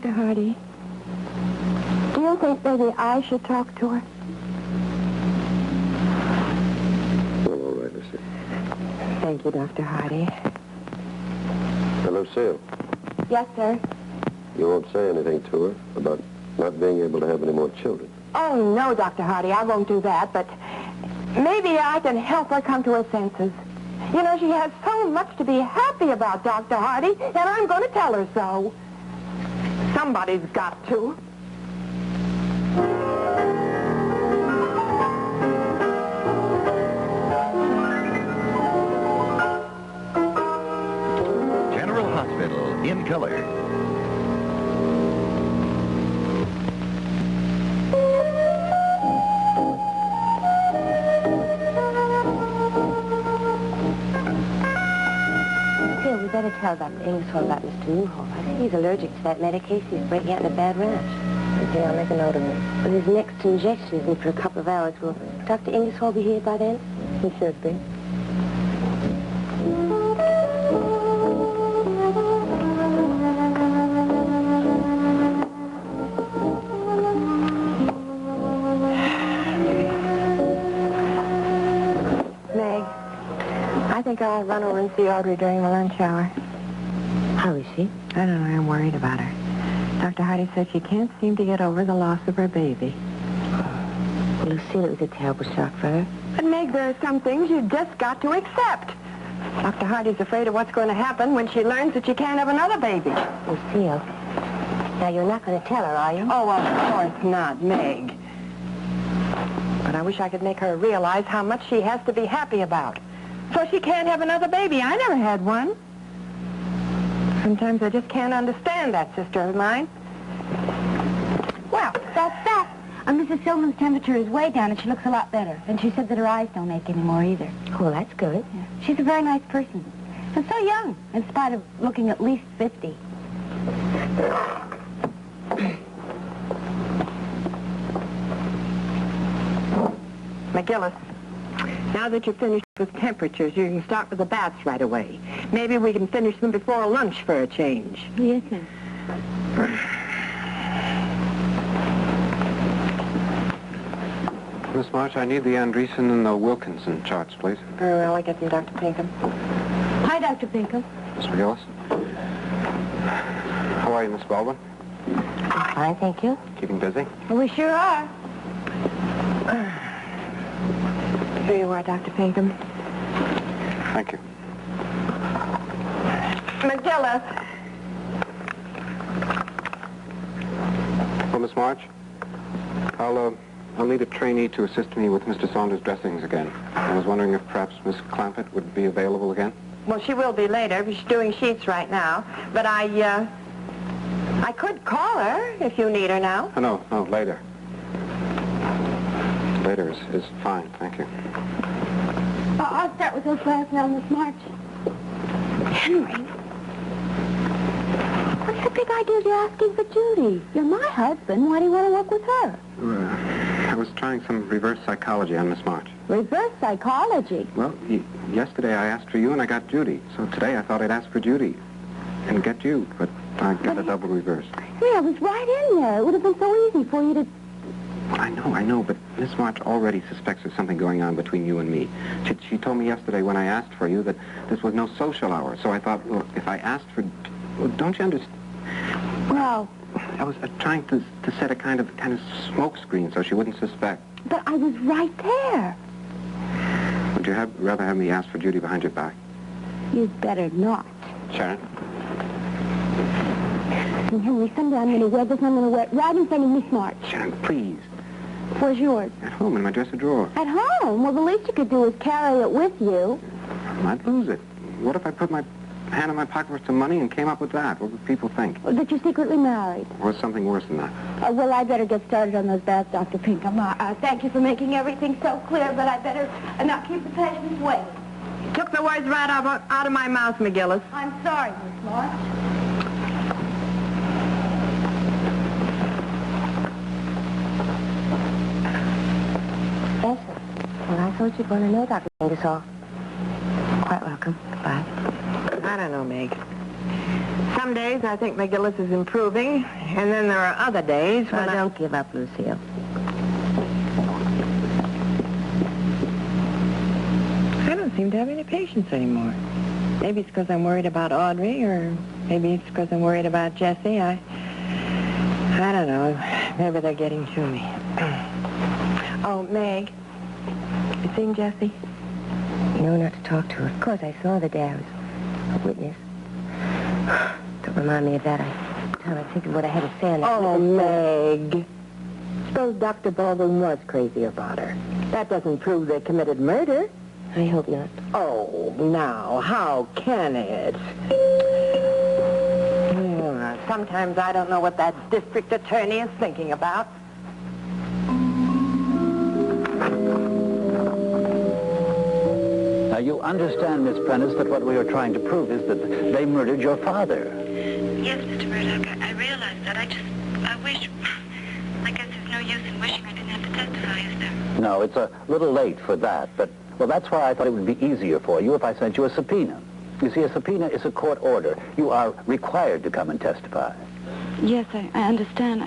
Dr. Hardy, do you think maybe I should talk to her? Well, all right, Lucy. Thank you, Dr. Hardy. Now, Lucille, Yes, sir. you won't say anything to her about not being able to have any more children. Oh, no, Dr. Hardy, I won't do that, but maybe I can help her come to her senses. You know, she has so much to be happy about, Dr. Hardy, and I'm going to tell her so. Somebody's got to. General Hospital in color. We better tell Dr. Ingersoll about Mr. Newhall. I think he's allergic to that medication. He's breaking out in a bad rash. Okay, I'll make a note of it. Well, his next injection isn't for a couple of hours. Will Dr. Ingersoll be here by then? He should be. Meg, I think I'll run over and see Audrey during the lunch hour. How is she? I don't know. I'm worried about her. Dr. Hardy said she can't seem to get over the loss of her baby. Well, Lucille, it was a terrible shock for her. But, Meg, there are some things you've just got to accept. Dr. Hardy's afraid of what's going to happen when she learns that she can't have another baby. Lucille, now you're not going to tell her, are you? Oh, of course not, Meg. But I wish I could make her realize how much she has to be happy about. So she can't have another baby. I never had one. Sometimes I just can't understand that sister of mine. Well, that's that. Mrs. Silman's temperature is way down, and she looks a lot better. And she said that her eyes don't ache anymore either. Oh, that's good. Yeah. She's a very nice person. And so young, in spite of looking at least 50. McGillis, now that you're finished with temperatures, you can start with the baths right away. Maybe we can finish them before lunch for a change. Yes, ma'am. Miss March, I need the Andreessen and the Wilkinson charts, please. Very well, I get them, Dr. Pinkham. Hi, Dr. Pinkham. Miss McGillis. How are you, Miss Baldwin? Fine, thank you. Keeping busy? Well, we sure are. Here you are, Dr. Pinkham. Thank you. McGillis. Well, Miss March, I'll need a trainee to assist me with Mr. Saunders' dressings again. I was wondering if perhaps Miss Clampett would be available again. Well, she will be later. She's doing sheets right now. But I could call her if you need her now. Oh, no, later. Later is fine, thank you. I'll start with those glasses now, Miss March. Henry. What's the big idea you're asking for Judy? You're my husband. Why do you want to work with her? I was trying some reverse psychology on Miss March. Reverse psychology? Well, yesterday I asked for you and I got Judy. So today I thought I'd ask for Judy and get you, but I got a double reverse. Yeah, I was right in there. It would have been so easy for you to... Well, I know, but Miss March already suspects there's something going on between you and me. She told me yesterday when I asked for you that this was no social hour, so I thought, well, if I asked for... Well, don't you understand? Well... I was trying to set a kind of smoke screen so she wouldn't suspect. But I was right there. Would you rather have me ask for Judy behind your back? You'd better not. Sharon? And Henry, someday I'm going to wear this and I'm going to wear it right in front of Miss March. Sharon, please. Where's yours? At home, in my dresser drawer. At home? Well, the least you could do is carry it with you. I might lose it. What if I put my hand in my pocket for some money and came up with that? What would people think? That you're secretly married. Or something worse than that? Well, I'd better get started on those baths, Dr. Pinkham. Thank you for making everything so clear, but I'd better not keep the patients waiting. Took the words right out of my mouth, McGillis. I'm sorry, Miss March. Yes, sir. Well, I thought you'd want to know, Dr. Ingersoll. Quite welcome. Goodbye. I don't know, Meg. Some days I think McGillis is improving, and then there are other days when Well, don't give up, Lucille. I don't seem to have any patience anymore. Maybe it's because I'm worried about Audrey, or maybe it's because I'm worried about Jessie. I don't know. Maybe they're getting to me. Oh, Meg, you seen Jessie? No, not to talk to her. Of course, I saw the day I was a witness. Don't remind me of that. I think of what I had to say on that. Oh, Meg. Suppose Dr. Baldwin was crazy about her. That doesn't prove they committed murder. I hope not. Oh, now, how can it? Sometimes I don't know what that district attorney is thinking about. Now, you understand, Miss Prentice, that what we are trying to prove is that they murdered your father. Yes, Mr. Murdoch, I realize that. I wish... I guess there's no use in wishing I didn't have to testify, is there? No, it's a little late for that, but, well, that's why I thought it would be easier for you if I sent you a subpoena. You see, a subpoena is a court order. You are required to come and testify. Yes, I understand.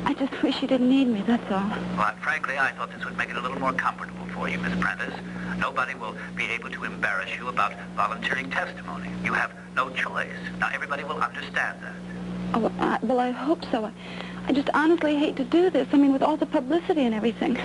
I just wish you didn't need me, that's all. Well, frankly, I thought this would make it a little more comfortable for you, Miss Prentice. Nobody will be able to embarrass you about volunteering testimony. You have no choice. Now, everybody will understand that. Oh, well, I hope so. I just honestly hate to do this. I mean, with all the publicity and everything.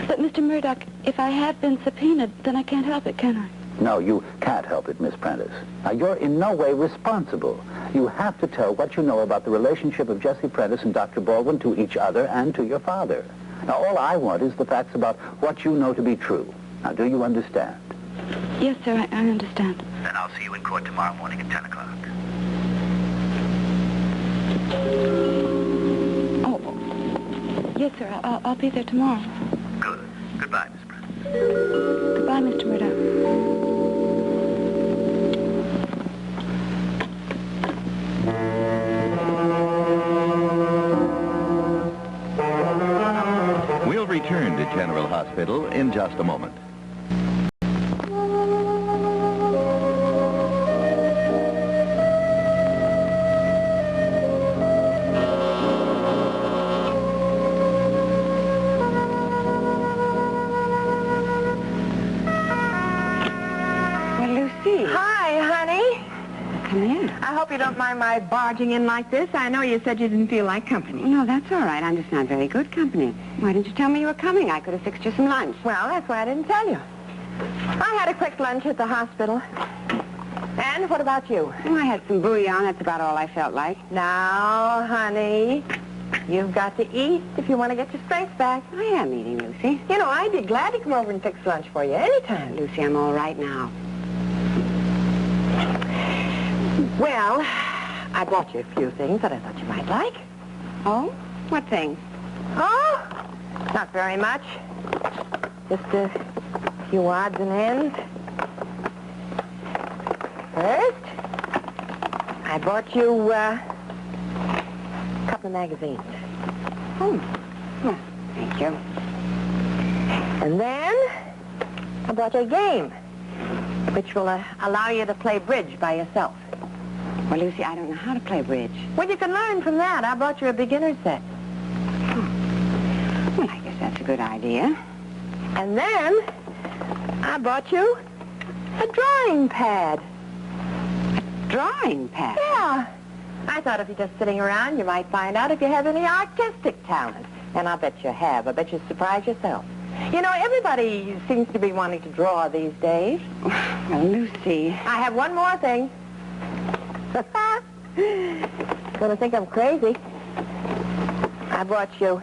But, Mr. Murdoch, if I have been subpoenaed, then I can't help it, can I? No, you can't help it, Miss Prentice. Now, you're in no way responsible. You have to tell what you know about the relationship of Jessie Prentice and Dr. Baldwin to each other and to your father. Now, all I want is the facts about what you know to be true. Now, do you understand? Yes, sir, I understand. Then I'll see you in court tomorrow morning at 10 o'clock. Oh, yes, sir, I'll be there tomorrow. Good. Goodbye, Miss Prentice. Goodbye, Mr. Murdoch. We'll return to General Hospital in just a moment. I hope you don't mind my barging in like this. I know you said you didn't feel like company. No, that's all right. I'm just not very good company. Why didn't you tell me you were coming? I could have fixed you some lunch. Well, that's why I didn't tell you. I had a quick lunch at the hospital. And what about you? Oh, I had some bouillon. That's about all I felt like. Now, honey, you've got to eat if you want to get your strength back. I am eating, Lucy. You know, I'd be glad to come over and fix lunch for you anytime. Lucy, I'm all right now. Well, I bought you a few things that I thought you might like. Oh? What things? Oh, not very much. Just a few odds and ends. First, I bought you a couple of magazines. Oh. Well, thank you. And then I bought you a game, which will allow you to play bridge by yourself. Well, Lucy, I don't know how to play bridge. Well, you can learn from that. I bought you a beginner set. Well, I guess that's a good idea. And then I bought you a drawing pad. Drawing pad? Yeah. I thought if you're just sitting around, you might find out if you have any artistic talent. And I'll bet you have. I bet you'll surprise yourself. You know, everybody seems to be wanting to draw these days. Well, Lucy... I have one more thing. Gonna think I'm crazy. I bought you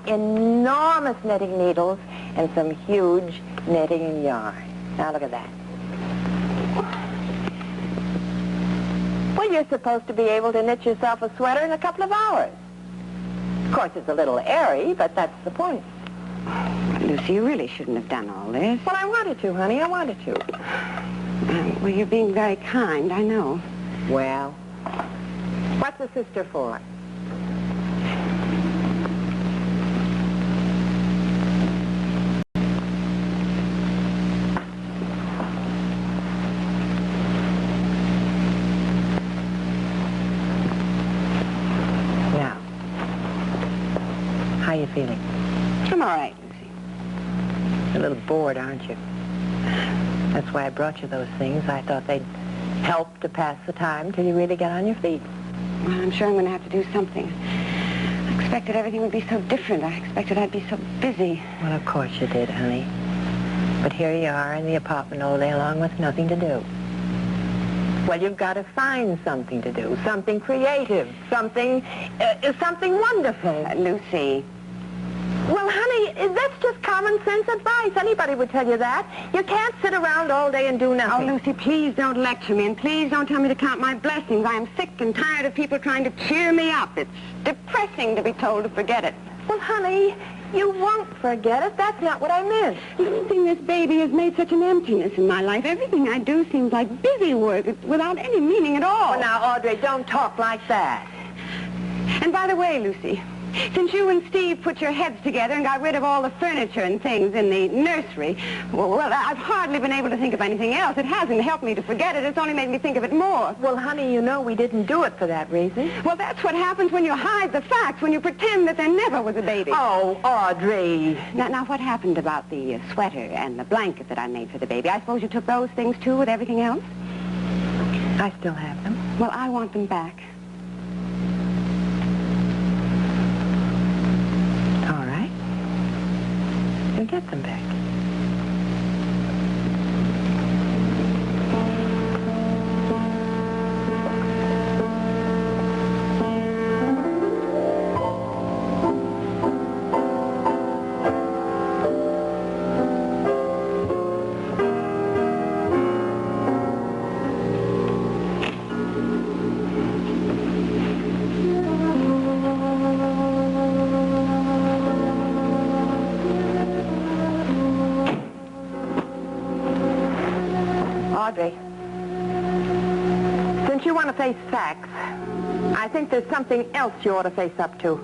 2 enormous knitting needles and some huge knitting yarn. Now look at that. Well, you're supposed to be able to knit yourself a sweater in a couple of hours. Of course, it's a little airy, but that's the point. Lucy, you really shouldn't have done all this. Well, I wanted to, honey. I wanted to. Well, you're being very kind, I know. Well, what's a sister for? feeling? I'm all right, Lucy. A little bored, aren't you? That's why I brought you those things. I thought they'd help to pass the time till you really get on your feet. Well, I'm sure I'm going to have to do something. I expected everything would be so different. I expected I'd be so busy. Well, of course you did, honey. But here you are in the apartment all day long with nothing to do. Well, you've got to find something to do, something creative, something wonderful. Lucy. Well, honey, that's just common sense advice. Anybody would tell you that. You can't sit around all day and do nothing. Oh, Lucy, please don't lecture me, and please don't tell me to count my blessings. I am sick and tired of people trying to cheer me up. It's depressing to be told to forget it. Well, honey, you won't forget it. That's not what I meant. Losing this baby has made such an emptiness in my life. Everything I do seems like busy work without any meaning at all. Well, now, Audrey, don't talk like that. And by the way, Lucy, since you and Steve put your heads together and got rid of all the furniture and things in the nursery, well, I've hardly been able to think of anything else. It hasn't helped me to forget it. It's only made me think of it more. Well, honey, you know we didn't do it for that reason. Well, that's what happens when you hide the facts, when you pretend that there never was a baby. Oh, Audrey. Now, what happened about the sweater and the blanket that I made for the baby? I suppose you took those things, too, with everything else? I still have them. Well, I want them back. Get them back. Audrey, since you want to face facts, I think there's something else you ought to face up to.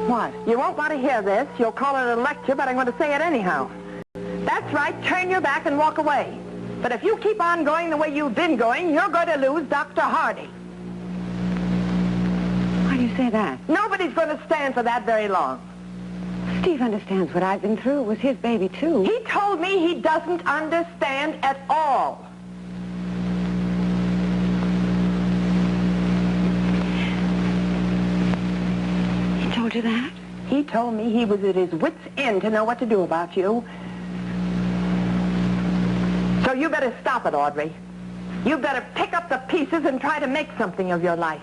What? You won't want to hear this. You'll call it a lecture, but I'm going to say it anyhow. That's right. Turn your back and walk away. But if you keep on going the way you've been going, you're going to lose Dr. Hardy. Why do you say that? Nobody's going to stand for that very long. Steve understands what I've been through. It was his baby, too. He told me he doesn't understand at all. Told you that? He told me he was at his wit's end to know what to do about you. So you better stop it, Audrey. You better pick up the pieces and try to make something of your life.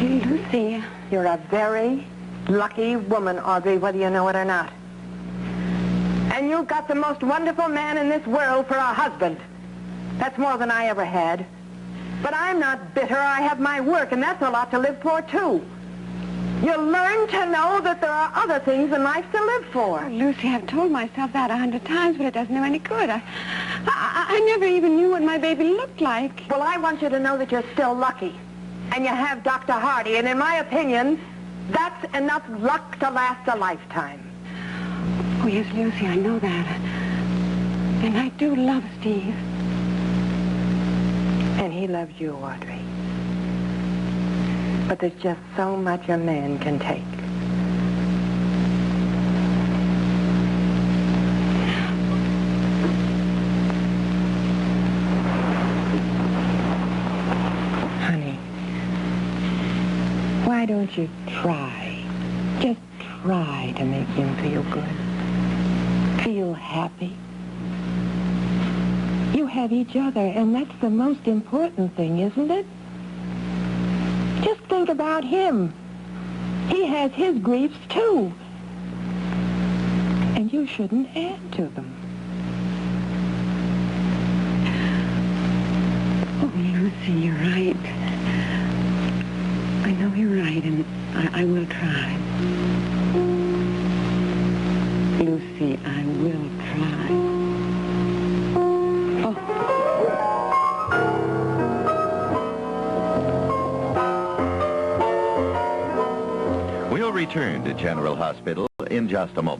Lucy, you're a very lucky woman, Audrey, whether you know it or not. And you've got the most wonderful man in this world for a husband. That's more than I ever had. But I'm not bitter. I have my work, and that's a lot to live for, too. You learn to know that there are other things in life to live for. Oh, Lucy, I've told myself that 100 times, but it doesn't do any good. I never even knew what my baby looked like. Well, I want you to know that you're still lucky. And you have Dr. Hardy, and in my opinion, that's enough luck to last a lifetime. Oh, yes, Lucy, I know that. And I do love Steve. And he loves you, Audrey. But there's just so much a man can take. Honey, why don't you try? Just try to make him feel good. Feel happy. You have each other, and that's the most important thing, isn't it? Just think about him. He has his griefs, too. And you shouldn't add to them. Oh, Lucy, you're right. I know you're right, and I will try. Lucy, I will try. We'll return to General Hospital in just a moment.